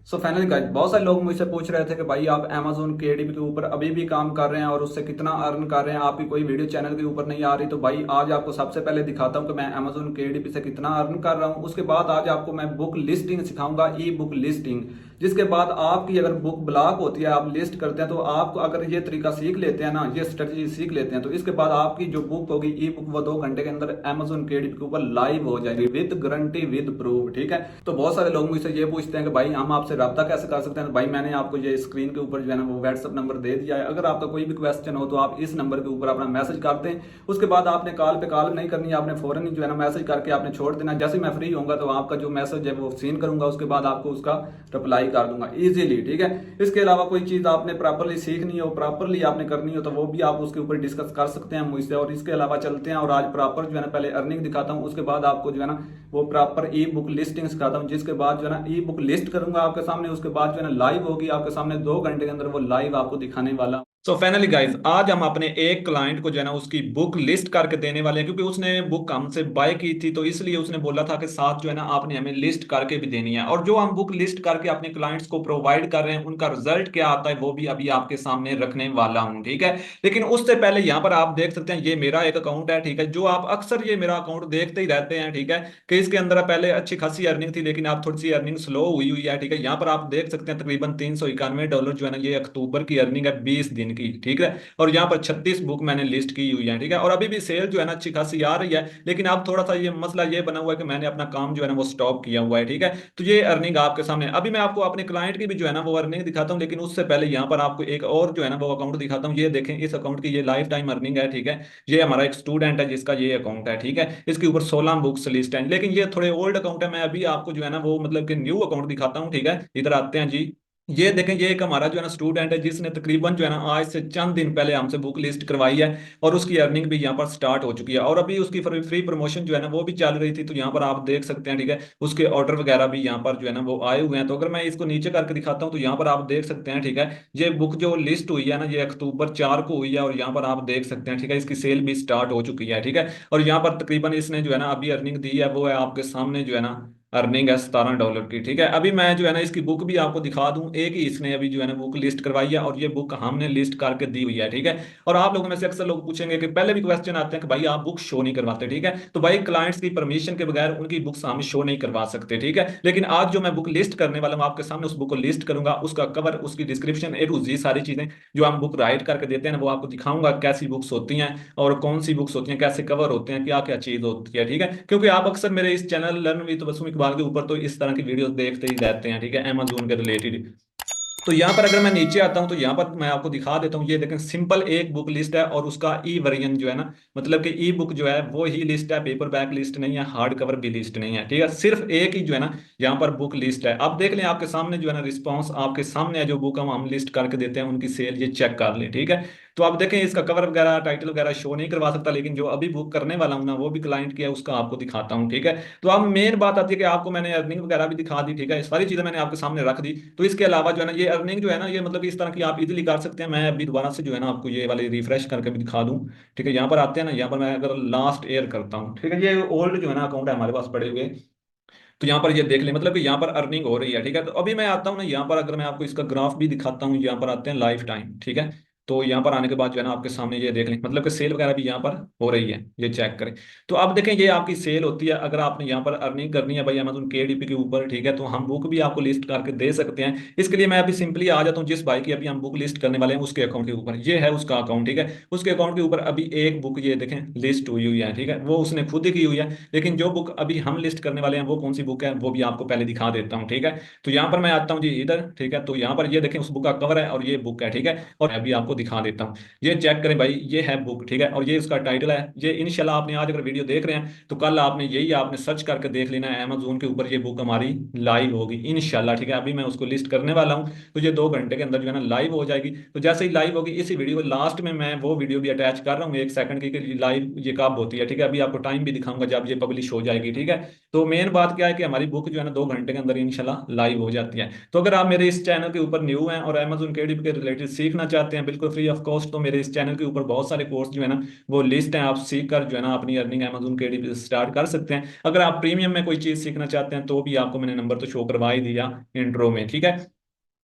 So finally guys, बहुत सारे लोग मुझसे पूछ रहे थे कि भाई आप Amazon KDP के ऊपर अभी भी काम कर रहे हैं और उससे कितना अर्न कर रहे हैं, आपकी कोई वीडियो चैनल के ऊपर नहीं आ रही। तो भाई आज आपको सबसे पहले दिखाता हूं कि मैं Amazon KDP से कितना अर्न कर रहा हूं। उसके बाद आज आपको मैं बुक लिस्टिंग सिखाऊंगा, ई बुक लिस्टिंग। जिसके बाद आपकी अगर बुक ब्लॉक होती है, आप लिस्ट करते हैं, तो आप अगर ये तरीका सीख लेते हैं ना, ये स्ट्रेटजी सीख लेते हैं, तो इसके बाद आपकी जो बुक होगी, ई बुक, वो 2 घंटे के अंदर Amazon KDP के ऊपर लाइव हो जाएगी विद गारंटी विद प्रूफ। ठीक है। तो बहुत सारे लोग मुझसे ये पूछते हैं कि भाई हम आपसे रब्ता कैसे कर सकते हैं। तो भाई मैंने आपको ये स्क्रीन के ऊपर जो है ना वो व्हाट्सअप नंबर दे दिया है। अगर आपका कोई भी क्वेश्चन हो तो आप इस नंबर के ऊपर अपना मैसेज करते हैं। उसके बाद आपने कॉल पे कॉल नहीं करनी है, आपने फौरन ही जो है ना मैसेज करके आपने छोड़ देना। जैसे ही मैं फ्री होऊंगा तो आपका जो मैसेज है वो सीन करूंगा, उसके बाद आपको उसका रिप्लाई कर दूंगा इजीली। ठीक है। इसके अलावा कोई चीज आपने प्रॉपरली सीखनी हो, प्रॉपरली आपने करनी हो, तो वो भी आप उसके ऊपर डिस्कस कर सकते हैं मुझसे। और इसके अलावा चलते हैं और आज प्रॉपर जो है ना पहले अर्निंग दिखाता हूँ, उसके बाद आपको जो है ना वो प्रॉपर ई बुक लिस्टिंग सिखाता हूँ। जिसके बाद जो है ना ई बुक लिस्ट करूंगा आपके सामने, उसके बाद जो है ना लाइव होगी आपके सामने, 2 घंटे के अंदर वो लाइव आपको दिखाने वाला। सो फाइनली गाइज, आज हम अपने एक क्लाइंट को जो है ना उसकी बुक लिस्ट करके देने वाले हैं, क्योंकि उसने बुक हमसे बाय की थी, तो इसलिए उसने बोला था कि साथ जो है ना आपने हमें लिस्ट करके भी देनी है। और जो हम बुक लिस्ट करके अपने क्लाइंट्स को प्रोवाइड कर रहे हैं, उनका रिजल्ट क्या आता है वो भी अभी आपके सामने रखने वाला हूँ। ठीक है। लेकिन उससे पहले यहाँ पर आप देख सकते हैं, ये मेरा एक अकाउंट है। ठीक है। जो आप अक्सर ये मेरा अकाउंट देखते ही रहते हैं। ठीक है। कि इसके अंदर पहले अच्छी खासी अर्निंग थी, लेकिन आप थोड़ी सी अर्निंग स्लो हुई हुई है। ठीक है। यहाँ पर आप देख सकते हैं तकरीबन $391 जो है ना ये अक्टूबर की अर्निंग है, 20 दिन की। ठीक है। और यहाँ पर 36 बुक मैंने लिस्ट की हुई है। ठीक है। और अभी भी सेल जो है ना अच्छी खासी आ रही है, लेकिन अब थोड़ा सा ये मसला ये बना हुआ है कि मैंने अपना काम जो है ना वो स्टॉप किया हुआ है। ठीक है। तो ये अर्निंग आपके सामने, अभी मैं आपको अपने क्लाइंट की भी जो है ना वो अर्निंग दिखाता हूँ, लेकिन उससे पहले यहाँ पर आपको एक और जो है ना वो अकाउंट दिखाता हूँ। ये देखें, इस अकाउंट की ये लाइफ टाइम अर्निंग है। ठीक है। ये हमारा एक स्टूडेंट है जिसका ये अकाउंट है। ठीक है। इसके ऊपर 16 बुक्स लिस्ट है, लेकिन ये थोड़े ओल्ड अकाउंट है। मैं अभी आपको जो है ना वो मतलब कि न्यू अकाउंट दिखाता हूँ। ठीक है। इधर आते हैं जी। ये देखें, ये एक हमारा जो है ना स्टूडेंट है जिसने तकरीबन जो है ना आज से चंद दिन पहले हमसे बुक लिस्ट करवाई है, और उसकी अर्निंग भी यहाँ पर स्टार्ट हो चुकी है। और अभी उसकी फ्री प्रमोशन जो है ना वो भी चल रही थी, तो यहाँ पर आप देख सकते हैं। ठीक है। उसके ऑर्डर वगैरह भी यहाँ पर जो है ना वो आए हुए हैं। तो अगर मैं इसको नीचे करके दिखाता हूँ तो यहाँ पर आप देख सकते हैं। ठीक है। ये बुक जो लिस्ट हुई है ना, ये अक्टूबर 4 को हुई है, और यहाँ पर आप देख सकते हैं। ठीक है। इसकी सेल भी स्टार्ट हो चुकी है। ठीक है। और यहाँ पर तकरीबन इसने जो है ना अभी अर्निंग दी है, वो है आपके सामने जो है ना अर्निंग है $17 की। ठीक है। अभी मैं जो है ना इसकी बुक भी आपको दिखा दूं, एक ही इसने अभी जो है ना बुक लिस्ट करवाई है, और ये बुक हमने लिस्ट करके दी हुई है। ठीक है। और आप लोगों में से अक्सर लोग पूछेंगे कि पहले भी क्वेश्चन आते हैं कि भाई आप बुक शो नहीं करवाते। ठीक है। तो भाई क्लाइंट्स की परमिशन के बगैर उनकी बुक्स हम शो नहीं करवा सकते। ठीक है। लेकिन आज जो मैं बुक लिस्ट करने वाला हूँ आपके सामने, उस बुक को लिस्ट करूंगा, उसका कवर, उसकी डिस्क्रिप्शन, ए टू जी सारी चीजें जो हम बुक राइट करके देते हैं ना, वो आपको दिखाऊंगा कैसी बुक्स होती हैं और कौन सी बुक्स होती हैं, कैसे कवर होते हैं, क्या क्या चीज होती है। ठीक है। क्योंकि आप अक्सर मेरे इस चैनल लर्न विद वसुम इकबाल के ऊपर तो इस तरह की वीडियोस देखते ही रहते हैं। ठीक है। अमेजोन के रिलेटेड। तो यहाँ पर अगर मैं नीचे आता हूँ तो यहाँ पर मैं आपको दिखा देता हूँ। ये देखें, सिंपल एक बुक लिस्ट है, और उसका ई वर्जन जो है ना, मतलब कि ई बुक जो है वो ही लिस्ट है, पेपर बैक लिस्ट नहीं है, हार्ड कवर भी लिस्ट नहीं है। ठीक है। सिर्फ एक ही जो है ना यहाँ पर बुक लिस्ट है। अब देख लें, आपके सामने जो है ना रिस्पॉन्स आपके सामने है, जो बुक हम लिस्ट करके देते हैं उनकी सेल ये चेक कर लें। ठीक है। तो आप देखें, इसका कवर वगैरह, टाइटल वगैरह शो नहीं करवा सकता, लेकिन जो अभी बुक करने वाला हूँ ना वो भी क्लाइंट की है, उसका आपको दिखाता हूँ। ठीक है। तो अब मेन बात आती है कि आपको मैंने अर्निंग वगैरह भी दिखा दी। ठीक है। सारी चीजें मैंने आपके सामने रख दी। तो इसके अलावा जो है ना ये अर्निंग जो है ना, ये मतलब कि इस तरह की आप इजीली कर सकते हैं। मैं अभी दोबारा से जो है ना आपको ये वाले रिफ्रेश करके भी दिखा दूं। ठीक है। यहाँ पर आते हैं ना, यहाँ पर मैं अगर लास्ट ईयर करता हूँ, ठीक है, ये ओल्ड जो है ना अकाउंट है हमारे पास पड़े हुए, तो यहाँ पर ये देख लें, मतलब कि यहाँ पर अर्निंग हो रही है। ठीक है। तो अभी मैं आता हूँ ना यहाँ पर, अगर मैं आपको इसका ग्राफ भी दिखाता हूँ, यहाँ पर आते हैं लाइफ टाइम। ठीक है। तो यहाँ पर आने के बाद जो है ना आपके सामने ये देख लें, मतलब कि सेल वगैरह भी यहाँ पर हो रही है, ये चेक करें। तो अब देखें, ये आपकी सेल होती है। अगर आपने यहाँ पर अर्निंग करनी है भाई अमेज़न KDP के ऊपर, ठीक है, तो हम बुक भी आपको लिस्ट करके दे सकते हैं। इसके लिए मैं अभी सिंपली आ जाता हूँ जिस भाई की अभी हम बुक लिस्ट करने वाले हैं उसके अकाउंट के ऊपर। ये है उसका अकाउंट। ठीक है। उसके अकाउंट के ऊपर अभी एक बुक ये देखें लिस्ट हुई हुई है। ठीक है। वो उसने खुद ही की हुई है, लेकिन जो बुक अभी हम लिस्ट करने वाले हैं वो कौन सी बुक है वो भी आपको पहले दिखा देता हूँ। ठीक है। तो यहाँ पर मैं आता हूँ जी इधर। ठीक है। तो यहाँ पर ये देखें, उस बुक का कवर है और ये बुक है। ठीक है। और मैं भी आपको दिखा देता हूँ, ये चेक करें भाई, ये है बुक। ठीक है। और ये इसका टाइटल है। ये इंशाल्लाह आपने आज अगर वीडियो देख रहे हैं तो कल आपने यही आपने सर्च करके देख लेना है, अमेजोन के ऊपर ये बुक हमारी लाइव होगी इंशाल्लाह। ठीक है। अभी मैं उसको लिस्ट करने वाला हूँ, तो ये 2 घंटे के अंदर जो है ना लाइव हो जाएगी। तो जैसे ही लाइव होगी, इसी वीडियो को लास्ट में मैं वो वीडियो भी अटैच कर रहा हूँ 1 सेकंड की, कि लाइव ये कब होती है। ठीक है। अभी आपको टाइम भी दिखाऊंगा जब ये पब्लिश हो जाएगी। ठीक है। तो मेन बात क्या है कि हमारी बुक जो है ना 2 घंटे के अंदर इंशाल्लाह लाइव हो जाती है। तो अगर आप मेरे इस चैनल के ऊपर न्यू हैं और अमेजोन केडीपी के रिलेटेड सीखना चाहते हैं बिल्कुल फ्री ऑफ कॉस्ट, तो मेरे इस चैनल के ऊपर बहुत सारे कोर्स जो है ना वो लिस्ट हैं, आप सीख कर जो है ना अपनी अर्निंग अमेजोन केडीपी से स्टार्ट कर सकते हैं। अगर आप प्रीमियम में कोई चीज़ सीखना चाहते हैं तो भी आपको मैंने नंबर तो शो करवा ही दिया इंट्रो में, ठीक है।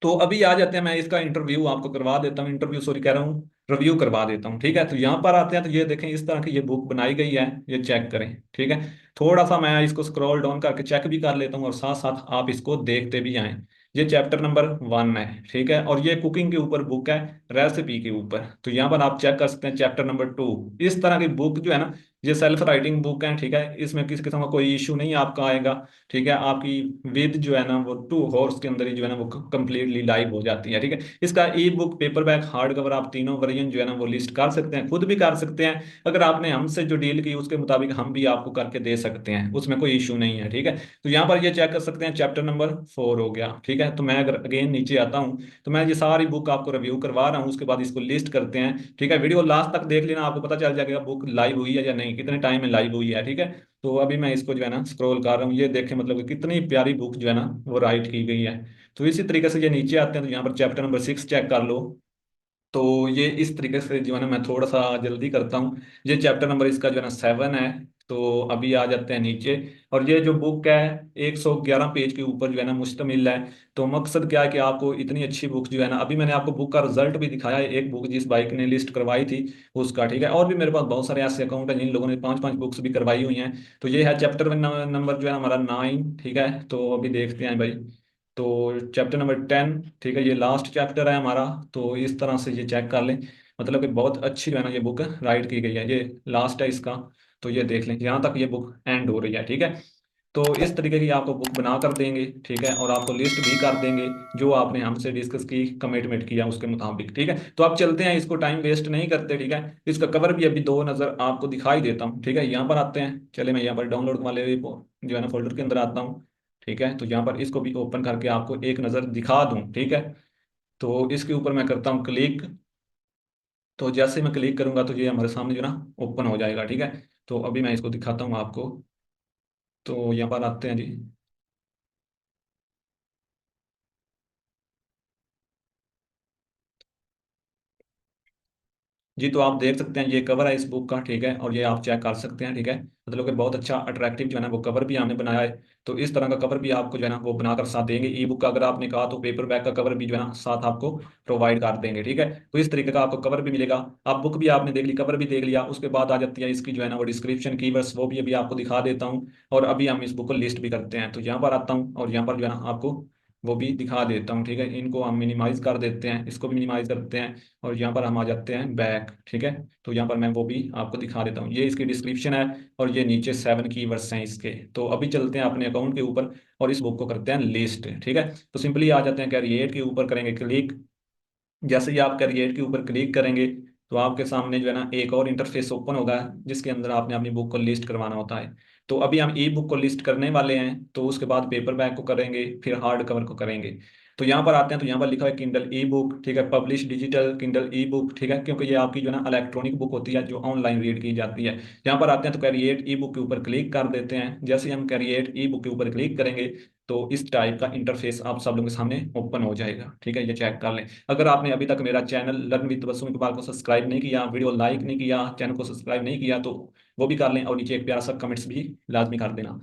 तो अभी आ जाते हैं, मैं इसका इंटरव्यू आपको करवा देता हूँ, इंटरव्यू सॉरी कह रहा हूँ, रिव्यू करवा देता हूँ, ठीक है। तो यहाँ पर आते हैं तो ये देखें इस तरह की ये बुक बनाई गई है, ये चेक करें, ठीक है। थोड़ा सा मैं इसको स्क्रॉल डाउन करके चेक भी कर लेता हूँ और साथ साथ आप इसको देखते भी आए। ये चैप्टर नंबर 1 है, ठीक है, और ये कुकिंग के ऊपर बुक है, रेसिपी के ऊपर। तो यहाँ पर आप चेक कर सकते हैं चैप्टर नंबर 2। इस तरह की बुक जो है ना ये सेल्फ राइटिंग बुक है, ठीक है, इसमें किसी किस्म का कोई इशू नहीं आपका आएगा, ठीक है। आपकी विद जो है ना वो 2 हॉर्स के अंदर ही जो है ना वो कंप्लीटली लाइव हो जाती है, ठीक है। इसका ई book, paper back, hard cover, आप तीनों वर्जन जो है ना वो लिस्ट कर सकते हैं, खुद भी कर सकते हैं। अगर आपने हमसे जो डील की उसके मुताबिक हम भी आपको करके दे सकते हैं, उसमें कोई इशू नहीं है, ठीक है। तो यहाँ पर ये चेक कर सकते हैं चैप्टर नंबर 4 हो गया, ठीक है। तो मैं अगर अगेन नीचे आता हूँ तो मैं ये सारी बुक आपको रिव्यू करवा रहा हूँ, उसके बाद इसको लिस्ट करते हैं, ठीक है। वीडियो लास्ट तक देख लेना, आपको पता चल जाएगा बुक लाइव हुई है या नहीं, कितने टाइम में लाइव हुई है, ठीक है। तो अभी मैं इसको जो है ना स्क्रॉल कर रहा हूँ, ये देखें मतलब कि कितनी प्यारी बुक जो है ना वो राइट की गई है। तो इसी तरीके से ये नीचे आते हैं तो यहाँ पर चैप्टर नंबर 6 चेक कर लो। तो ये इस तरीके से जो है ना मैं थोड़ा सा जल्दी करता हूँ, ये चैप्टर नंबर इसका जो है ना 7 है। तो अभी आ जाते हैं नीचे, और ये जो बुक है 111 पेज के ऊपर जो है ना मुश्तमिल है। तो मकसद क्या है कि आपको इतनी अच्छी बुक जो है ना, अभी मैंने आपको बुक का रिजल्ट भी दिखाया है, एक बुक जिस बाइक ने लिस्ट करवाई थी उसका, ठीक है। और भी मेरे पास बहुत सारे ऐसे अकाउंट हैं जिन लोगों ने 5-5 बुक्स भी करवाई हुई हैं। तो ये है चैप्टर नंबर जो है हमारा 9, ठीक है। तो अभी देखते हैं भाई, तो चैप्टर नंबर 10, ठीक है, ये लास्ट चैप्टर है हमारा। तो इस तरह से ये चेक कर लें, मतलब कि बहुत अच्छी जो है ना ये बुक राइट की गई है, ये लास्ट है इसका। तो ये देख लें यहाँ तक ये बुक एंड हो रही है, ठीक है। तो इस तरीके की आपको बुक बना कर देंगे, ठीक है, और आपको लिस्ट भी कर देंगे जो आपने हमसे डिस्कस की, कमिटमेंट किया उसके मुताबिक, ठीक है। तो आप चलते हैं, इसको टाइम वेस्ट नहीं करते, ठीक है। इसका कवर भी अभी 2 नज़र आपको दिखाई देता हूँ, ठीक है। यहाँ पर आते हैं, चले मैं यहाँ पर डाउनलोड वाले जो है ना फोल्डर के अंदर आता हूँ, ठीक है। तो यहाँ पर इसको भी ओपन करके आपको एक नज़र दिखा दूँ, ठीक है। तो इसके ऊपर मैं करता हूँ क्लिक। तो जैसे मैं क्लिक करूंगा तो ये हमारे सामने जो ना ओपन हो जाएगा, ठीक है। तो अभी मैं इसको दिखाता हूँ आपको। तो यहाँ पर आते हैं जी। जी तो आप देख सकते हैं ये कवर है इस बुक का, ठीक है, और ये आप चेक कर सकते हैं, ठीक है। मतलब कि बहुत अच्छा अट्रैक्टिव जो है ना वो कवर भी हमने बनाया है। तो इस तरह का कवर भी आपको जो है ना वो बनाकर साथ देंगे। ई बुक का अगर आपने कहा तो पेपर बैग का कवर भी जो है ना साथ आपको प्रोवाइड कर देंगे, ठीक है। तो इस तरीके का आपको कवर भी मिलेगा। आप बुक भी आपने देख ली, कवर भी देख लिया, उसके बाद आ जाती है इसकी जो है ना वो डिस्क्रिप्शन की, बस वो भी अभी आपको दिखा देता हूँ। और अभी हम इस बुक को लिस्ट भी करते हैं, तो यहाँ पर आता हूँ और यहाँ पर जो है ना आपको वो भी दिखा देता हूँ, ठीक है। इनको हम मिनिमाइज कर देते हैं, इसको भी मिनिमाइज करते हैं, और यहाँ पर हम आ जाते हैं बैक, ठीक है। तो यहाँ पर मैं वो भी आपको दिखा देता हूँ, ये इसकी डिस्क्रिप्शन है, और ये नीचे 7 कीवर्ड्स हैं इसके। तो अभी चलते हैं अपने अकाउंट के ऊपर और इस बुक को करते हैं लिस्ट, ठीक है। तो सिंपली आ जाते हैं कैरियर के ऊपर, करेंगे क्लिक। जैसे ही आप कैरियर के ऊपर क्लिक करेंगे तो आपके सामने जो है ना एक और इंटरफेस ओपन होगा, जिसके अंदर आपने अपनी बुक को लिस्ट करवाना होता है। तो अभी हम ई बुक को लिस्ट करने वाले हैं, तो उसके बाद पेपर बैक को करेंगे, फिर हार्ड कवर को करेंगे। तो यहाँ पर आते हैं, तो यहाँ पर लिखा है किंडल ई बुक, ठीक है, पब्लिश डिजिटल किंडल ई बुक, ठीक है, क्योंकि ये आपकी जो है ना इलेक्ट्रॉनिक बुक होती है जो ऑनलाइन रीड की जाती है। यहाँ पर आते हैं तो कैरियर ई बुक के ऊपर क्लिक कर देते हैं। जैसे ही हम कैरियर ई बुक के ऊपर क्लिक करेंगे तो इस टाइप का इंटरफेस आप सब लोगों के सामने ओपन हो जाएगा, ठीक है। ये चेक कर लें। अगर आपने अभी तक मेरा channel learn with Tabassum Iqbal को सब्सक्राइब नहीं किया, वीडियो लाइक नहीं किया, चैनल को सब्सक्राइब नहीं किया, तो वो भी कर लें, और नीचे एक प्यारा सा कमेंट्स भी लाजमी कर देना।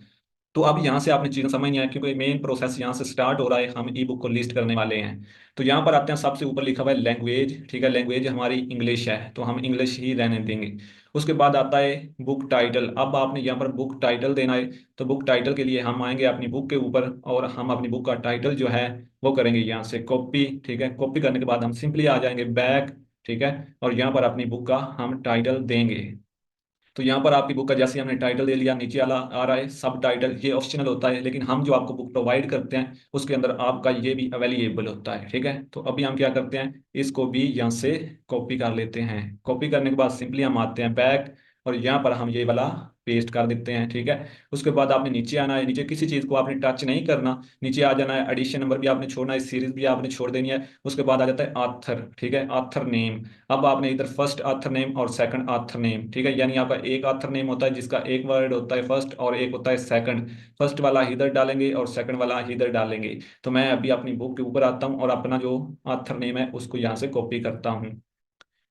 तो अब यहाँ से आपने चीज़ें समझनी है, क्योंकि मेन प्रोसेस यहाँ से स्टार्ट हो रहा है, हम ई बुक को लिस्ट करने वाले हैं। तो यहाँ पर आते हैं, सबसे ऊपर लिखा हुआ है लैंग्वेज, ठीक है, लैंग्वेज हमारी इंग्लिश है तो हम इंग्लिश ही रहने देंगे। उसके बाद आता है बुक टाइटल, अब आपने यहाँ पर बुक टाइटल देना है। तो बुक टाइटल के लिए हम आएंगे अपनी बुक के ऊपर, और हम अपनी बुक का टाइटल जो है वो करेंगे यहाँ से कॉपी, ठीक है। कॉपी करने के बाद हम सिंपली आ जाएंगे बैक, ठीक है, और यहाँ पर अपनी बुक का हम टाइटल देंगे। तो यहाँ पर आपकी बुक का जैसे हमने टाइटल दे लिया, नीचे वाला आ रहा है सब टाइटल, ये ऑप्शनल होता है, लेकिन हम जो आपको बुक प्रोवाइड करते हैं उसके अंदर आपका ये भी अवेलेबल होता है, ठीक है। तो अभी हम क्या करते हैं, इसको भी यहाँ से कॉपी कर लेते हैं। कॉपी करने के बाद सिंपली हम आते हैं बैक, और यहाँ पर हम ये वाला पेस्ट कर देते हैं। ठीक है, उसके बाद आपने नीचे आना है, नीचे किसी चीज़ को आपने टच नहीं करना, नीचे आ जाना है, एडिशन नंबर भी आपने छोड़ना है, सीरीज भी आपने छोड़ देनी है। उसके बाद आ जाता है आथर। ठीक है, आथर नेम। अब आपने इधर फर्स्ट आथर नेम और सेकंड आथर नेम, ठीक है, यानी आपका एक आथर नेम होता है जिसका एक वर्ड होता है फर्स्ट और एक होता है सेकंड। फर्स्ट वाला इधर डालेंगे और सेकंड वाला इधर डालेंगे। तो मैं अभी अपनी बुक के ऊपर आता हूँ और अपना जो आथर नेम है उसको यहाँ से कॉपी करता हूँ।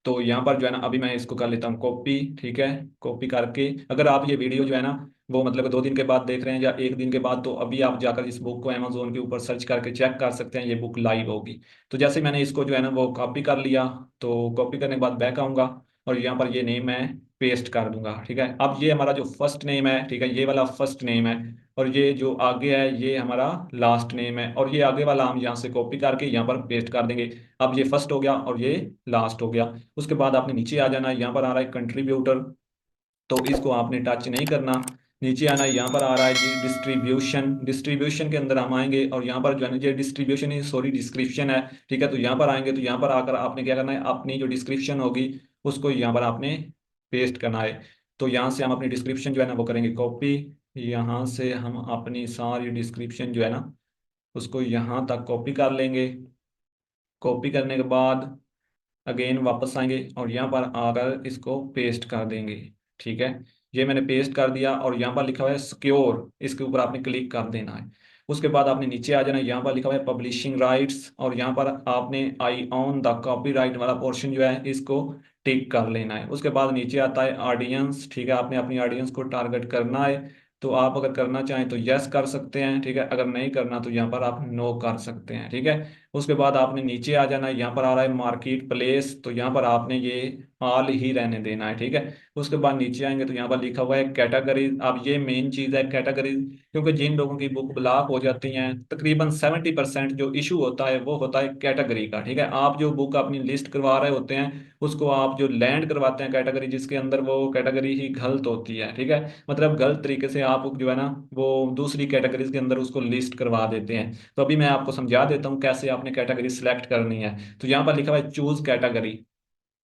तो यहाँ पर जो है ना अभी मैं इसको कर लेता हूँ कॉपी। ठीक है, कॉपी करके अगर आप ये वीडियो जो है ना वो मतलब 2 दिन के बाद देख रहे हैं या 1 दिन के बाद, तो अभी आप जाकर इस बुक को अमेजोन के ऊपर सर्च करके चेक कर सकते हैं, ये बुक लाइव होगी। तो जैसे मैंने इसको जो है ना वो कॉपी कर लिया, तो कॉपी करने के बाद बैक आऊँगा और यहाँ पर ये नेम मैं पेस्ट कर दूंगा। ठीक है, अब ये हमारा जो फर्स्ट नेम है, ठीक है, ये वाला फर्स्ट नेम है, और ये जो आगे है ये हमारा लास्ट नेम है, और ये आगे वाला हम यहाँ से कॉपी करके यहाँ पर पेस्ट कर देंगे। अब ये फर्स्ट हो गया और ये लास्ट हो गया। उसके बाद आपने नीचे आ जाना है, यहाँ पर आ रहा है कंट्रीब्यूटर, तो इसको आपने टच नहीं करना। नीचे आना है, यहाँ पर आ रहा है जी डिस्ट्रीब्यूशन। डिस्ट्रीब्यूशन के अंदर हम आएंगे और यहाँ पर जो है ना ये डिस्ट्रीब्यूशन है, सॉरी डिस्क्रिप्शन है। ठीक है, तो यहाँ पर आएंगे तो यहाँ पर आकर आपने क्या करना है, अपनी जो डिस्क्रिप्शन होगी उसको यहाँ पर आपने पेस्ट करना है। तो यहाँ से हम अपनी डिस्क्रिप्शन जो है ना वो करेंगे कॉपी। यहाँ से हम अपनी सारी डिस्क्रिप्शन जो है ना उसको यहाँ तक कॉपी कर लेंगे। कॉपी करने के बाद अगेन वापस आएंगे और यहाँ पर आकर इसको पेस्ट कर देंगे। ठीक है, ये मैंने पेस्ट कर दिया और यहाँ पर लिखा हुआ है सिक्योर, इसके ऊपर आपने क्लिक कर देना है। उसके बाद आपने नीचे आ जाना, यहाँ पर लिखा हुआ है पब्लिशिंग राइट्स, और यहाँ पर आपने आई ऑन द कॉपीराइट वाला पोर्शन जो है इसको टिक कर लेना है। उसके बाद नीचे आता है ऑडियंस। ठीक है, आपने अपनी ऑडियंस को टारगेट करना है, तो आप अगर करना चाहें तो यस कर सकते हैं। ठीक है, अगर नहीं करना तो यहाँ पर आप नो कर सकते हैं। ठीक है, उसके बाद आपने नीचे आ जाना है, यहाँ पर आ रहा है मार्केट प्लेस, तो यहाँ पर आपने ये ऑल ही रहने देना है। ठीक है, उसके बाद नीचे आएंगे तो यहाँ पर लिखा हुआ है कैटेगरीज। अब ये मेन चीज़ है कैटेगरीज, क्योंकि जिन लोगों की बुक ब्लॉक हो जाती हैं तकरीबन 70% जो इशू होता है वो होता है कैटेगरी का। ठीक है, आप जो बुक अपनी लिस्ट करवा रहे होते हैं उसको आप जो लैंड करवाते हैं कैटेगरी जिसके अंदर, वो कैटेगरी ही गलत होती है। ठीक है, मतलब गलत तरीके से आप जो है ना वो दूसरी कैटेगरीज के अंदर उसको लिस्ट करवा देते हैं। तो अभी मैं आपको समझा देता हूँ कैसे आपने कैटेगरी सिलेक्ट करनी है। तो यहाँ पर लिखा हुआ है चूज कैटेगरी,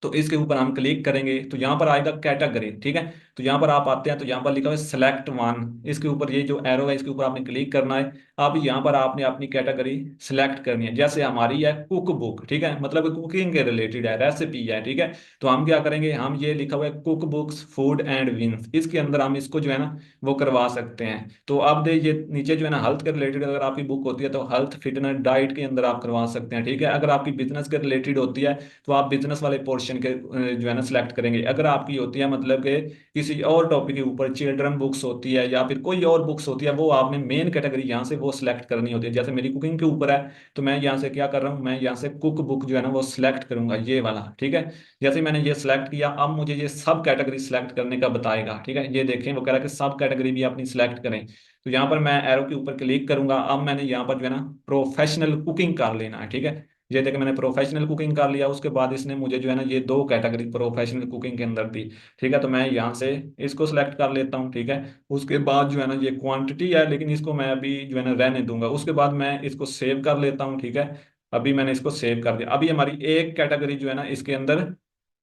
तो इसके ऊपर हम क्लिक करेंगे तो यहाँ पर आएगा कैटेगरी। ठीक है, तो यहाँ पर आप आते हैं तो यहाँ पर लिखा हुआ है सिलेक्ट वन, इसके ऊपर ये जो एरो है इसके ऊपर आपने क्लिक करना है। अब यहाँ पर आपने अपनी कैटेगरी सिलेक्ट करनी है, जैसे हमारी है कुक बुक। ठीक है, मतलब कुकिंग के रिलेटेड है, रेसिपी है। ठीक है, तो हम क्या करेंगे, हम ये लिखा हुआ है cook books food and wines, इसके अंदर हम इसको जो है ना वो करवा सकते हैं। तो अब दे ये नीचे जो है ना हेल्थ के रिलेटेड अगर आपकी बुक होती है तो हेल्थ फिटनेस डाइट के अंदर आप करवा सकते हैं। ठीक है, अगर आपकी बिजनेस के रिलेटेड होती है तो आप बिजनेस वाले पोर्शन के जो है ना सिलेक्ट करेंगे। अगर आपकी होती है मतलब कि किसी और टॉपिक के ऊपर चिल्ड्रन बुक्स होती है या फिर कोई और बुक्स होती है, वो आपने मेन कैटेगरी यहाँ से वो सिलेक्ट करनी होती है। जैसे मेरी कुकिंग के ऊपर है तो मैं यहाँ से क्या कर रहा हूँ, मैं यहाँ से कुक बुक जो है ना वो सिलेक्ट करूंगा, ये वाला। ठीक है, जैसे मैंने ये सिलेक्ट किया अब मुझे ये सब कैटेगरी सिलेक्ट करने का बताएगा। ठीक है, ये देखें वो कह रहा है कि सब कैटेगरी भी अपनी सिलेक्ट करें। तो यहाँ पर मैं एरो के ऊपर क्लिक करूंगा। अब मैंने यहाँ पर जो है ना प्रोफेशनल कुकिंग कर लेना है। ठीक है, ये देखें मैंने प्रोफेशनल कुकिंग कर लिया। उसके बाद इसने मुझे जो है ना ये 2 कैटेगरी प्रोफेशनल कुकिंग के अंदर दी। ठीक है, तो मैं यहाँ से इसको सिलेक्ट कर लेता हूँ। ठीक है, उसके बाद जो है ना ये क्वांटिटी है लेकिन इसको मैं अभी जो है ना रहने दूंगा। उसके बाद मैं इसको सेव कर लेता हूँ। ठीक है, अभी मैंने इसको सेव कर दिया। अभी हमारी एक कैटेगरी जो है ना इसके अंदर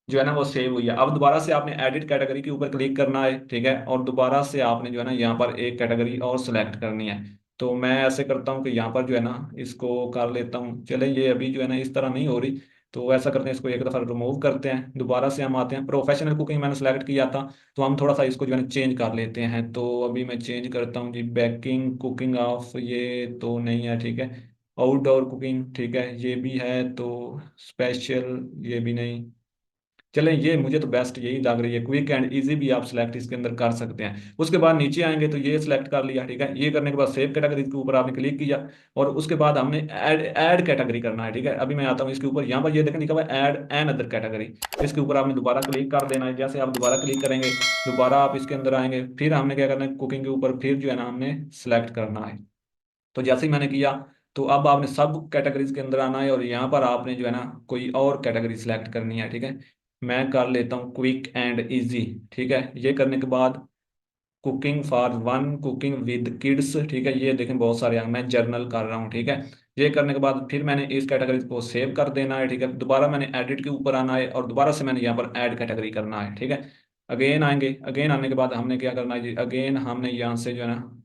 जो है ना वो सेव हुई है। अब दोबारा से आपने एडिट कैटेगरी के ऊपर क्लिक करना है। ठीक है, और दोबारा से आपने जो है ना यहाँ पर एक कैटेगरी और सिलेक्ट करनी है। तो मैं ऐसे करता हूँ कि यहाँ पर जो है ना इसको कर लेता हूँ। चले, ये अभी जो है ना इस तरह नहीं हो रही, तो ऐसा करते हैं इसको एक दफ़ा रिमूव करते हैं। दोबारा से हम आते हैं, प्रोफेशनल कुकिंग मैंने सेलेक्ट किया था, तो हम थोड़ा सा इसको जो है ना चेंज कर लेते हैं। तो अभी मैं चेंज करता हूँ जी, बेकिंग कुकिंग ऑफ, ये तो नहीं है। ठीक है, आउटडोर कुकिंग, ठीक है ये भी है, तो स्पेशल ये भी नहीं। चलें, ये मुझे तो बेस्ट यही लग रही है, क्विक एंड इजी भी आप सिलेक्ट इसके अंदर कर सकते हैं। उसके बाद नीचे आएंगे तो ये सिलेक्ट कर लिया। ठीक है, ये करने के बाद सेव कैटेगरी के ऊपर आपने क्लिक किया और उसके बाद हमने ऐड ऐड कैटेगरी करना है। ठीक है, अभी मैं आता हूँ इसके ऊपर, यहाँ पर ये देखें लिखा हुआ है ऐड एन अदर कैटेगरी, इसके ऊपर आपने दोबारा क्लिक कर देना है। जैसे आप दोबारा क्लिक करेंगे दोबारा आप इसके अंदर आएंगे, फिर हमने क्या करना है कुकिंग के ऊपर फिर जो है ना हमने सेलेक्ट करना है। तो जैसे ही मैंने किया तो अब आपने सब कैटेगरीज के अंदर आना है और यहाँ पर आपने जो है ना कोई और कैटेगरी सिलेक्ट करनी है। ठीक है, मैं कर लेता हूँ क्विक एंड इजी। ठीक है, ये करने के बाद cooking for one, cooking with kids, ठीक है, ये देखें बहुत सारे मैं जर्नल कर रहा हूँ। ठीक है, ये करने के बाद फिर मैंने इस कैटेगरी को सेव कर देना है। ठीक है, दोबारा मैंने एडिट के ऊपर आना है और दोबारा से मैंने यहाँ पर ऐड कैटेगरी करना है। ठीक है, अगेन आएंगे, अगेन आने के बाद हमने क्या करना है जी, अगेन हमने यहाँ से जो है ना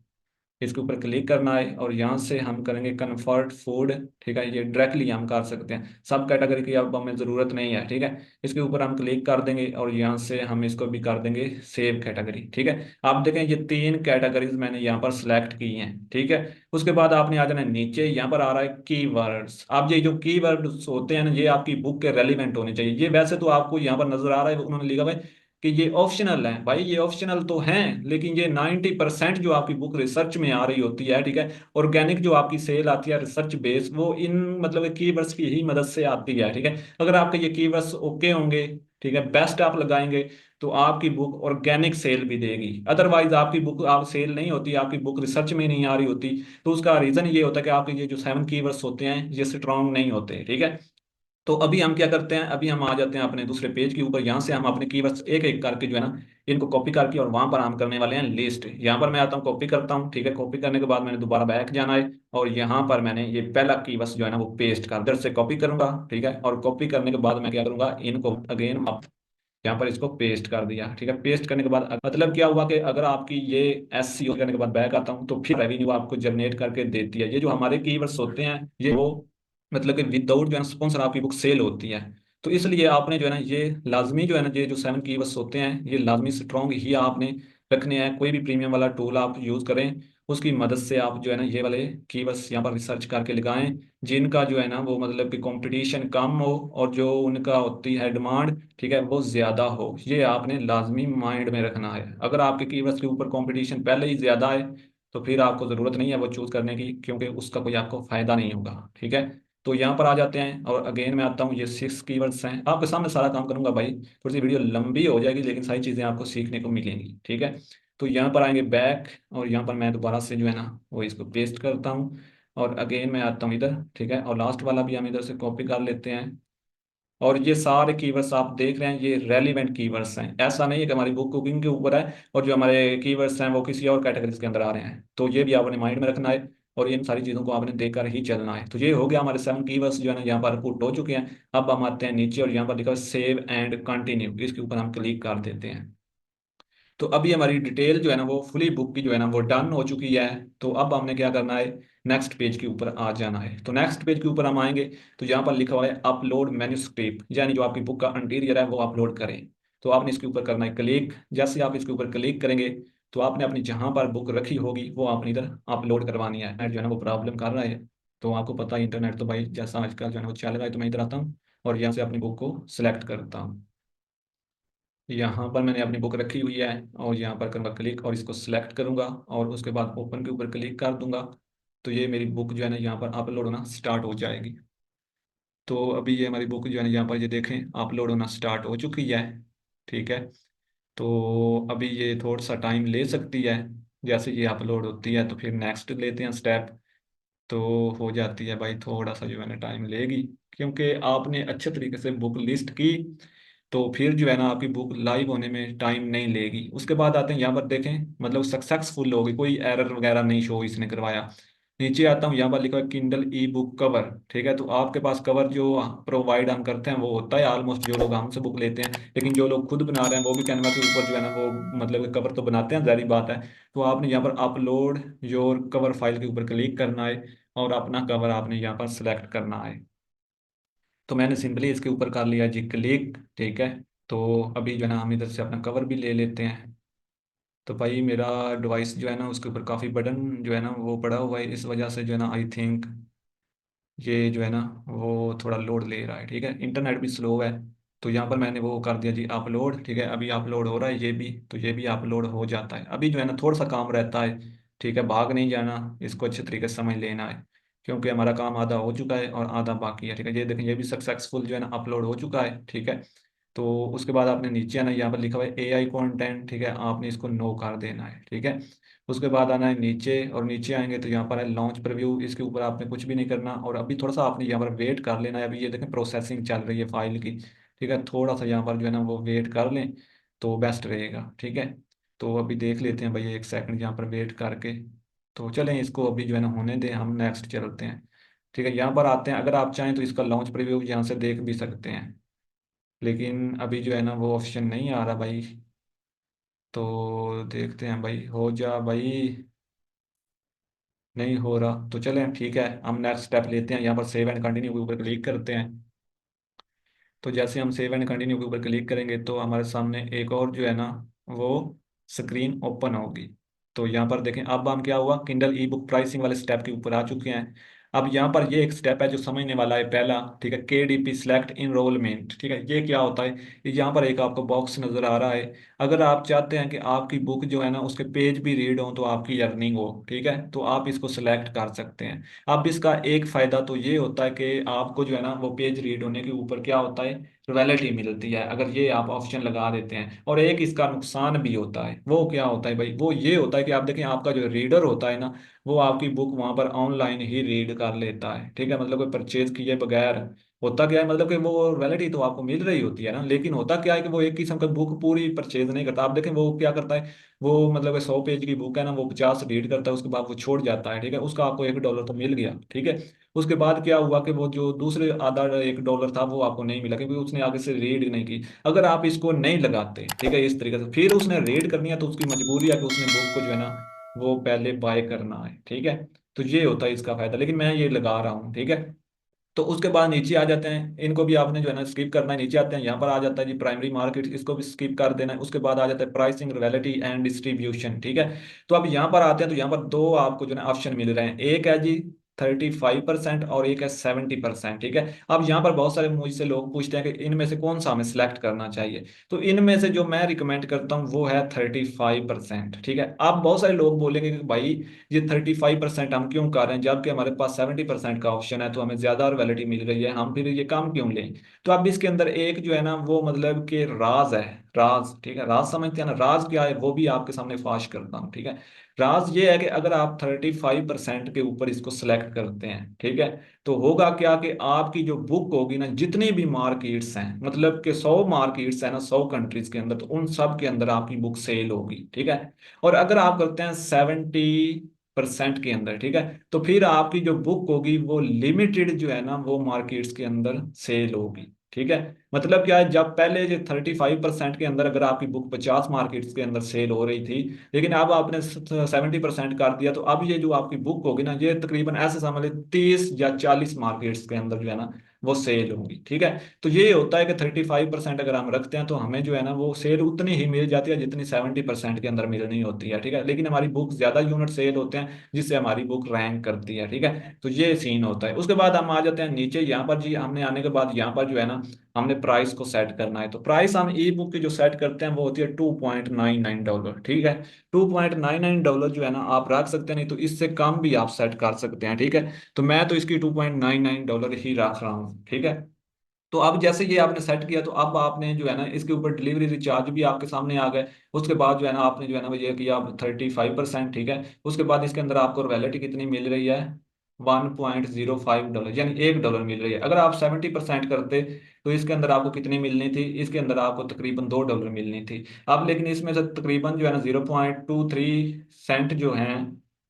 इसके ऊपर क्लिक करना है और यहाँ से हम करेंगे कन्फर्ट फूड। ठीक है, ये डायरेक्टली हम कर सकते हैं, सब कैटेगरी की अब हमें ज़रूरत नहीं है। ठीक है, इसके ऊपर हम क्लिक कर देंगे और यहाँ से हम इसको भी कर देंगे सेव कैटेगरी। ठीक है, आप देखें ये 3 कैटेगरीज मैंने यहाँ पर सिलेक्ट की हैं। ठीक है, उसके बाद आपने आ जाना है नीचे, यहाँ पर आ रहा है कीवर्ड्स। आप ये जो कीवर्ड्स होते हैं ना, ये आपकी बुक के रेलिवेंट होने चाहिए। ये वैसे तो आपको यहाँ पर नजर आ रहा है, उन्होंने लिखा हुआ है कि ये ऑप्शनल है। भाई ये ऑप्शनल तो हैं, लेकिन ये 90% जो आपकी बुक रिसर्च में आ रही होती है। ठीक है, ऑर्गेनिक जो आपकी सेल आती है रिसर्च बेस, वो इन मतलब कीवर्ड्स की ही मदद से आती है। ठीक है, अगर आपके ये कीवर्ड्स ओके होंगे, ठीक है, बेस्ट आप लगाएंगे, तो आपकी बुक ऑर्गेनिक सेल भी देगी। अदरवाइज आपकी बुक आप सेल नहीं होती, आपकी बुक रिसर्च में नहीं आ रही होती, तो उसका रीजन ये होता है कि आपके ये जो 7 कीवर्ड्स होते हैं ये स्ट्रांग नहीं होते। ठीक है, तो अभी हम क्या करते हैं, अभी हम आ जाते हैं अपने दूसरे पेज के ऊपर। यहाँ से हम अपने कीवर्ड्स एक एक करके जो है ना इनको कॉपी करके, और वहां पर हम करने वाले हैं लिस्ट। यहाँ पर मैं आता हूँ, कॉपी करता हूँ। ठीक है, कॉपी करने के बाद मैंने दोबारा बैक जाना है और यहाँ पर मैंने ये पहला कीवर्ड्स जो है ना वो पेस्ट कर, इधर से कॉपी करूंगा। ठीक है, और कॉपी करने के बाद मैं क्या करूंगा, इनको अगेन यहाँ पर इसको पेस्ट कर दिया। ठीक है, पेस्ट करने के बाद मतलब क्या हुआ कि अगर आपकी ये SEO करने के बाद बैक आता हूँ तो फिर रेवेन्यू आपको जनरेट करके देती है। ये जो हमारे कीवर्ड्स होते हैं ये वो मतलब कि विदाउट जो है स्पॉन्सर आपकी बुक सेल होती है। तो इसलिए आपने जो है ना ये लाजमी जो है ना ये जो 7 कीवर्ड्स होते हैं ये लाजमी स्ट्रॉन्ग ही आपने रखने हैं। कोई भी प्रीमियम वाला टूल आप यूज करें, उसकी मदद से आप जो है ना ये वाले कीवर्ड्स यहाँ पर रिसर्च करके लगाएं, जिनका जो है ना वो मतलब कि कंपटीशन कम हो और जो उनका होती है डिमांड, ठीक है, वो ज्यादा हो। ये आपने लाजमी माइंड में रखना है। अगर आपके कीवर्ड्स के ऊपर कंपटीशन पहले ही ज्यादा है तो फिर आपको जरूरत नहीं है वो चूज करने की, क्योंकि उसका कोई आपको फायदा नहीं होगा। ठीक है, तो यहाँ पर आ जाते हैं और अगेन मैं आता हूँ, ये 6 कीवर्ड्स हैं। आपके सामने सारा काम करूंगा भाई, थोड़ी सी वीडियो लंबी हो जाएगी लेकिन सारी चीज़ें आपको सीखने को मिलेंगी। ठीक है, तो यहाँ पर आएंगे बैक और यहाँ पर मैं दोबारा से जो है ना वो इसको पेस्ट करता हूँ और अगेन मैं आता हूँ इधर। ठीक है, और लास्ट वाला भी हम इधर से कॉपी कर लेते हैं। और ये सारे कीवर्ड्स आप देख रहे हैं ये रेलिवेंट कीवर्ड्स हैं, ऐसा नहीं है कि हमारी बुक कुकिंग के ऊपर है और जो हमारे कीवर्ड्स हैं वो किसी और कैटेगरीज के अंदर आ रहे हैं। तो ये भी आपने माइंड में रखना है और इन सारी चीज़ों को आपने देखकर ही चलना है। तो ये हो गया, हमारे 7 कीवर्ड्स जो है ना यहाँ पर पुट हो चुके हैं। अब हम आते हैं नीचे और यहाँ पर लिखा है सेव एंड कंटिन्यू, इसके ऊपर हम क्लिक कर देते हैं। तो अभी हमारी डिटेल जो है ना वो फुली बुक की जो है ना वो डन हो चुकी है। तो अब हमने क्या करना है, नेक्स्ट पेज के ऊपर आ जाना है। तो नेक्स्ट पेज के ऊपर हम आएंगे तो यहाँ पर लिखा हुआ है अपलोड मैन्युस्क्रिप्ट, यानी जो आपकी बुक का इंटीरियर है वो अपलोड करें। तो आपने इसके ऊपर करना है क्लिक। जैसे आप इसके ऊपर क्लिक करेंगे तो आपने अपनी जहाँ पर बुक रखी होगी वो आपने इधर अपलोड करवानी है। नेट जो है ना वो प्रॉब्लम कर रहा है, तो आपको पता है इंटरनेट तो भाई जैसा आजकल जो है ना वो चल रहा है। तो मैं इधर आता हूँ और यहाँ से अपनी बुक को सिलेक्ट करता हूँ। यहाँ पर मैंने अपनी बुक रखी हुई है और यहाँ पर करूँगा क्लिक और इसको सिलेक्ट करूँगा और उसके बाद ओपन के ऊपर क्लिक कर दूंगा। तो ये मेरी बुक जो है ना यहाँ पर अपलोड होना स्टार्ट हो जाएगी। तो अभी ये हमारी बुक जो है ना यहाँ पर ये देखें अपलोड होना स्टार्ट हो चुकी है। ठीक है, तो अभी ये थोड़ा सा टाइम ले सकती है। जैसे ये अपलोड होती है तो फिर नेक्स्ट लेते हैं स्टेप। तो हो जाती है भाई, थोड़ा सा जो है ना टाइम लेगी, क्योंकि आपने अच्छे तरीके से बुक लिस्ट की तो फिर जो है ना आपकी बुक लाइव होने में टाइम नहीं लेगी। उसके बाद आते हैं यहाँ पर देखें मतलब सक्सेसफुल होगी, कोई एरर वगैरह नहीं शो इसने करवाया। नीचे आता हूँ, यहाँ पर लिखा है किंडल ई बुक कवर। ठीक है, तो आपके पास कवर जो प्रोवाइड हम करते हैं वो होता है ऑलमोस्ट जो लोग हमसे बुक लेते हैं, लेकिन जो लोग खुद बना रहे हैं वो भी कैनवा के ऊपर जो है ना वो मतलब कवर तो बनाते हैं, जारी बात है। तो आपने यहाँ पर अपलोड योर कवर फाइल के ऊपर क्लिक करना है और अपना कवर आपने यहाँ पर सिलेक्ट करना है। तो मैंने सिंपली इसके ऊपर कर लिया जी क्लिक। ठीक है, तो अभी जो है ना हम इधर से अपना कवर भी ले लेते हैं। तो भाई मेरा डिवाइस जो है ना उसके ऊपर काफ़ी बटन जो है ना वो पड़ा हुआ है, इस वजह से जो है ना आई थिंक ये जो है ना वो थोड़ा लोड ले रहा है। ठीक है, इंटरनेट भी स्लो है। तो यहाँ पर मैंने वो कर दिया जी अपलोड। ठीक है, अभी अपलोड हो रहा है ये भी, तो ये भी अपलोड हो जाता है। अभी जो है ना थोड़ा सा काम रहता है। ठीक है, भाग नहीं जाना, इसको अच्छे तरीके से समझ लेना है, क्योंकि हमारा काम आधा हो चुका है और आधा बाकी है। ठीक है, ये देखें ये भी सक्सेसफुल जो है ना अपलोड हो चुका है। ठीक है, तो उसके बाद आपने नीचे आना, यहाँ पर लिखा हुआ है AI कंटेंट। ठीक है, आपने इसको नो कर देना है। ठीक है, उसके बाद आना है नीचे और नीचे आएंगे तो यहाँ पर है लॉन्च प्रीव्यू, इसके ऊपर आपने कुछ भी नहीं करना और अभी थोड़ा सा आपने यहाँ पर वेट कर लेना है। अभी ये देखें प्रोसेसिंग चल रही है फाइल की। ठीक है, थोड़ा सा यहाँ पर जो है ना वो वेट कर लें तो बेस्ट रहेगा। ठीक है, तो अभी देख लेते हैं भाई, 1 सेकंड यहाँ पर वेट करके। तो चलें इसको अभी जो है ना होने दें, हम नेक्स्ट चलते हैं। ठीक है, यहाँ पर आते हैं, अगर आप चाहें तो इसका लॉन्च प्रीव्यू यहाँ से देख भी सकते हैं, लेकिन अभी जो है ना वो ऑप्शन नहीं आ रहा भाई। तो देखते हैं भाई, हो जा भाई। नहीं हो रहा तो चलें, ठीक है, हम नेक्स्ट स्टेप लेते हैं। यहाँ पर सेव एंड कंटिन्यू के ऊपर क्लिक करते हैं। तो जैसे हम सेव एंड कंटिन्यू के ऊपर क्लिक करेंगे तो हमारे सामने एक और जो है ना वो स्क्रीन ओपन होगी। तो यहाँ पर देखें, अब हम क्या हुआ, किंडल ई बुक प्राइसिंग वाले स्टेप के ऊपर आ चुके हैं। अब यहाँ पर ये एक स्टेप है जो समझने वाला है पहला, ठीक है, KDP सिलेक्ट इनरोलमेंट। ठीक है, ये क्या होता है, ये यहाँ पर एक आपको बॉक्स नजर आ रहा है। अगर आप चाहते हैं कि आपकी बुक जो है ना उसके पेज भी रीड हो तो आपकी अर्निंग हो, ठीक है, तो आप इसको सिलेक्ट कर सकते हैं। अब इसका एक फायदा तो ये होता है कि आपको जो है ना वो पेज रीड होने के ऊपर क्या होता है, रॉयल्टी मिलती है, अगर ये आप ऑप्शन लगा देते हैं। और एक इसका नुकसान भी होता है, वो क्या होता है भाई, वो ये होता है कि आप देखें आपका जो रीडर होता है ना वो आपकी बुक वहां पर ऑनलाइन ही रीड कर लेता है। ठीक है, मतलब कोई परचेज किए बगैर। होता क्या है, मतलब कि वो रॉयल्टी तो आपको मिल रही होती है ना, लेकिन होता क्या है कि वो एक किस्म का बुक पूरी परचेज नहीं करता। आप देखें वो क्या करता है, वो मतलब 100 पेज की बुक है ना, वो 50 रीड करता है, उसके बाद वो छोड़ जाता है। ठीक है, उसका आपको $1 तो मिल गया। ठीक है, उसके बाद क्या हुआ कि वो जो दूसरे आधा $1 था वो आपको नहीं मिला, क्योंकि उसने आगे से रीड नहीं की। अगर आप इसको नहीं लगाते, ठीक है, इस तरीके से, फिर उसने रीड करनी है तो उसकी मजबूरी है कि उसने बुक को जो है ना वो पहले बाय करना है। ठीक है, तो ये होता है इसका फायदा, लेकिन मैं ये लगा रहा हूँ। ठीक है, तो उसके बाद नीचे आ जाते हैं, इनको भी आपने जो है ना स्किप करना है। नीचे आते हैं, यहाँ पर आ जाता है जी प्राइमरी मार्केट, इसको भी स्किप कर देना है। उसके बाद आ जाता है प्राइसिंग, रियलिटी एंड डिस्ट्रीब्यूशन। ठीक है, तो अब यहाँ पर आते हैं तो यहाँ पर दो आपको जो है ऑप्शन मिल रहे हैं, एक है जी 35% और एक है 70%। ठीक है, अब यहाँ पर बहुत सारे मुझसे लोग पूछते हैं कि इनमें से कौन सा हमें सिलेक्ट करना चाहिए। तो इनमें से जो मैं रिकमेंड करता हूँ वो है 35%। ठीक है, अब बहुत सारे लोग बोलेंगे कि भाई ये 35% हम क्यों कर रहे हैं, जबकि हमारे पास 70% का ऑप्शन है, तो हमें ज्यादा रॉयल्टी मिल रही है, हम फिर ये काम क्यों लें। तो अब इसके अंदर एक जो है ना वो मतलब कि राज है, राज। ठीक है, राज समझते हैं ना, राज क्या है वो भी आपके सामने फाश करता हूँ। ठीक है, राज ये है कि अगर आप 35% के ऊपर इसको सिलेक्ट करते हैं, ठीक है, तो होगा क्या कि आपकी जो बुक होगी ना, जितनी भी मार्केट्स हैं, मतलब कि 100 मार्केट्स हैं ना 100 कंट्रीज के अंदर, तो उन सब के अंदर आपकी बुक सेल होगी। ठीक है, और अगर आप करते हैं 70% के अंदर, ठीक है, तो फिर आपकी जो बुक होगी वो लिमिटेड जो है ना वो मार्केट्स के अंदर सेल होगी। ठीक है, मतलब क्या है, जब पहले जो 35% के अंदर अगर आपकी बुक 50 मार्केट्स के अंदर सेल हो रही थी, लेकिन अब आपने 70% कर दिया, तो अब ये जो आपकी बुक होगी ना ये तकरीबन ऐसे समझ लीजिए 30 या 40 मार्केट्स के अंदर जो है ना वो सेल होगी। ठीक है, तो ये होता है कि 35% अगर हम रखते हैं तो हमें जो है ना वो सेल उतनी ही मिल जाती है जितनी 70% के अंदर मिलनी होती है। ठीक है, लेकिन हमारी बुक ज्यादा यूनिट सेल होते हैं जिससे हमारी बुक रैंक करती है। ठीक है, तो ये सीन होता है। उसके बाद हम आ जाते हैं नीचे, यहाँ पर जी हमने आने के बाद यहाँ पर जो है ना हमने प्राइस को सेट करना है। तो प्राइस हम ई बुक की जो सेट करते हैं वो होती है $2.99। ठीक है, $2.99 जो है ना आप रख सकते हैं, नहीं तो इससे कम भी आप सेट कर सकते हैं। ठीक है, तो मैं तो इसकी $2.99 ही रख रहा हूँ। ठीक है, तो अब जैसे ये आपने सेट किया तो अब आपने जो है ना इसके ऊपर डिलीवरी रिचार्ज भी आपके सामने आ गए। उसके बाद जो है ना आपने जो है ना वो ये किया 35%। ठीक है, उसके बाद इसके अंदर आपको रॉयल्टी कितनी मिल रही है, $1.05, यानी $1 मिल रही है। अगर आप 70% करते तो इसके अंदर आपको कितनी मिलनी थी, इसके अंदर आपको तकरीबन $2 मिलनी थी। अब लेकिन इसमें से तकरीबन जो है ना 0.23 सेंट जो है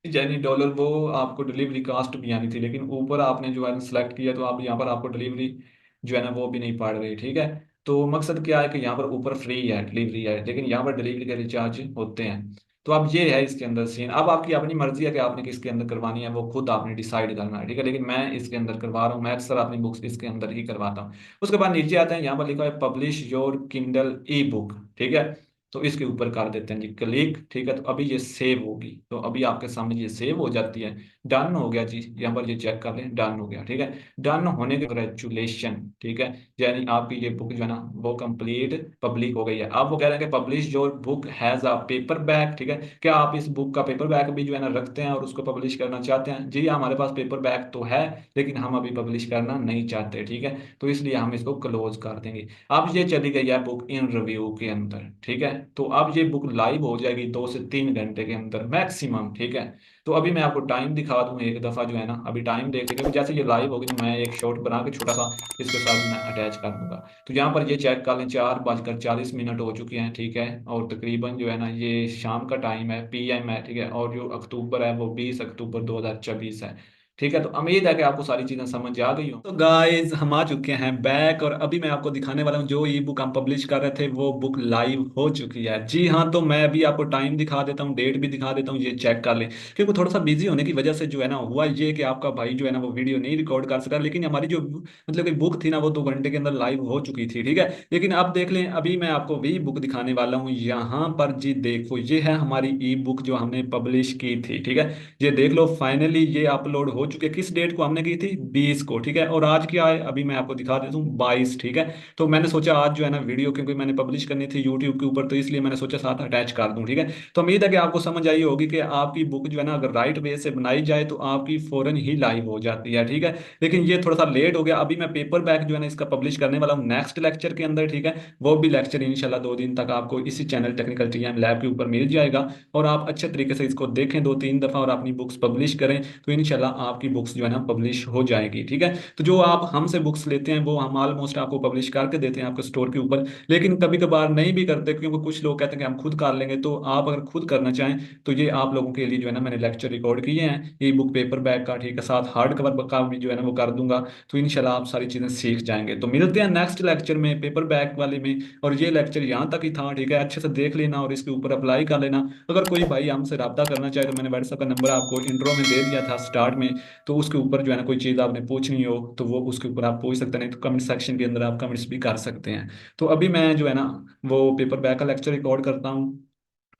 यानी डॉलर, वो आपको डिलीवरी कास्ट भी आनी थी, लेकिन ऊपर आपने जो है सेलेक्ट किया तो आप यहाँ पर आपको डिलीवरी जो है ना वो भी नहीं पड़ रही। ठीक है, तो मकसद क्या है कि यहाँ पर ऊपर फ्री है डिलीवरी है, लेकिन यहाँ पर डिलीवरी के रिचार्ज होते हैं। तो अब ये है इसके अंदर सीन। अब आपकी अपनी मर्जी है कि आपने किसके अंदर करवानी है, वो खुद आपने डिसाइड करना है। ठीक है, लेकिन मैं इसके अंदर करवा रहा हूँ, मैं अक्सर अपनी बुक्स इसके अंदर ही करवाता हूँ। उसके बाद नीचे आते हैं, यहाँ पर लिखा है publish your Kindle E book. ठीक है, तो इसके ऊपर कर देते हैं जी क्लिक। ठीक है, तो अभी ये सेव होगी, तो अभी आपके सामने ये सेव हो जाती है। डन हो गया जी, यहाँ पर ये चेक कर लें, डन हो गया। ठीक है, डन होने के ग्रेचुलेशन। ठीक है, यानी आपकी ये बुक जो है ना वो कंप्लीट पब्लिक हो गई है। अब वो कह रहे हैं कि publish your book has a paper back. ठीक है, क्या आप इस बुक का पेपर बैक भी जो है ना रखते हैं और उसको पब्लिश करना चाहते हैं। जी हमारे पास पेपर बैक तो है, लेकिन हम अभी पब्लिश करना नहीं चाहते। ठीक है, तो इसलिए हम इसको क्लोज कर देंगे। अब ये चली गई है बुक इन रिव्यू के अंदर। ठीक है, तो अब ये बुक लाइव हो जाएगी 2 से 3 घंटे के अंदर मैक्सिमम। ठीक है, तो अभी मैं आपको टाइम दिखा दूं एक दफा जो है ना, अभी टाइम देख लीजिए, जैसे ये लाइव होगी तो मैं एक शॉट बना के छोटा सा इसके साथ मैं अटैच कर दूंगा। तो यहाँ पर ये चेक कर लें, 4:40 हो चुके हैं। ठीक है, और तकरीबन जो है ना ये शाम का टाइम है, PM है। ठीक है, और जो अक्टूबर है वो 20 अक्टूबर 2024 है। ठीक है, तो उम्मीद है कि आपको सारी चीजें समझ आ गई हो। तो गाइस हम आ चुके हैं बैक, और अभी मैं आपको दिखाने वाला हूँ जो ई बुक हम पब्लिश कर रहे थे वो बुक लाइव हो चुकी है। जी हाँ, तो मैं अभी आपको टाइम दिखा देता हूँ, डेट भी दिखा देता हूँ, ये चेक कर लें। क्योंकि थोड़ा सा बिजी होने की वजह से जो है ना हुआ ये कि आपका भाई जो है ना वो वीडियो नहीं रिकॉर्ड कर सका, लेकिन हमारी जो मतलब कि बुक थी ना वो 2 घंटे के अंदर लाइव हो चुकी थी। ठीक है, लेकिन अब देख लें, अभी मैं आपको वही बुक दिखाने वाला हूँ यहाँ पर। जी देखो, ये है हमारी ई बुक जो हमने पब्लिश की थी। ठीक है, ये देख लो, फाइनली ये अपलोड हो चुके। किस डेट को हमने की थी? 20 को। ठीक है, और आज क्या है अभी मैं आपको दिखा देता हूँ, 22। ठीक है, तो मैंने सोचा आज जो है ना वीडियो क्योंकि मैंने पब्लिश करनी थी यूट्यूब के ऊपर, तो इसलिए मैंने सोचा साथ अटैच कर दूं। ठीक है, तो उम्मीद है कि आपको समझ आई होगी कि आपकी बुक जो है ना अगर राइट वे से बनाई जाए तो आपकी फौरन ही लाइव हो जाती है। ठीक है, लेकिन ये थोड़ा सा लेट हो गया। अभी मैं पेपर बैक जो है ना इसका पब्लिश करने वाला हूँ नेक्स्ट लेक्चर के अंदर। ठीक है, वो भी लेक्चर इंशाल्लाह 2 दिन तक आपको इसी चैनल टेक्निकल टीएम लैब के ऊपर मिल जाएगा, और आप अच्छे तरीके से इसको देखें 2-3 दफ़ा और अपनी बुक्स पब्लिश करें, तो इंशाल्लाह आपकी बुक्स जो है ना पब्लिश हो जाएगी। ठीक है, तो जो आप हमसे बुक्स लेते हैं वो हम ऑलमोस्ट आपको पब्लिश करके देते हैं आपके स्टोर के ऊपर, लेकिन कभी कभार नहीं भी करते क्योंकि कुछ लोग कहते हैं कि हम खुद कर लेंगे। तो आप अगर खुद करना चाहें तो ये आप लोगों के लिए जो है ना मैंने लेक्चर रिकॉर्ड किए हैं ई बुक पेपर बैग का। ठीक है, साथ हार्ड कवर का भी जो है ना वो कर दूंगा, तो इंशाल्लाह आप सारी चीज़ें सीख जाएंगे। तो मिलते हैं नेक्स्ट लेक्चर में पेपर बैग वाले में, और ये लेक्चर यहाँ तक ही था। ठीक है, अच्छे से देख लेना और इसके ऊपर अप्लाई कर लेना। अगर कोई भाई हमसे रब्ता करना चाहे तो मैंने व्हाट्सएप का नंबर आपको इंट्रो में दे दिया था स्टार्ट में, तो उसके ऊपर जो है ना कोई चीज़ आपने पूछनी हो तो वो उसके ऊपर आप पूछ सकते हैं, नहीं तो कमेंट सेक्शन के अंदर आप कमेंट्स भी कर सकते हैं। तो अभी मैं जो है ना वो पेपर बैक का लेक्चर रिकॉर्ड करता हूँ,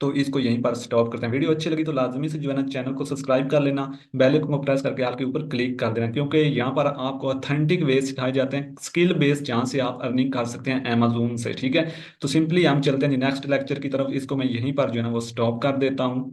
तो इसको यहीं पर स्टॉप करते हैं। वीडियो अच्छी लगी तो लाजमी से जो है ना चैनल को सब्सक्राइब कर लेना, बेल आइकन को प्रेस करके आपके ऊपर क्लिक कर देना, क्योंकि यहाँ पर आपको ऑथेंटिक वे सिखाए जाते हैं, स्किल बेस्ड, जहाँ से आप अर्निंग कर सकते हैं अमेजोन से। ठीक है, तो सिंपली हम चलते हैं नेक्स्ट लेक्चर की तरफ। इसको मैं यहीं पर जो है ना वो स्टॉप कर देता हूँ।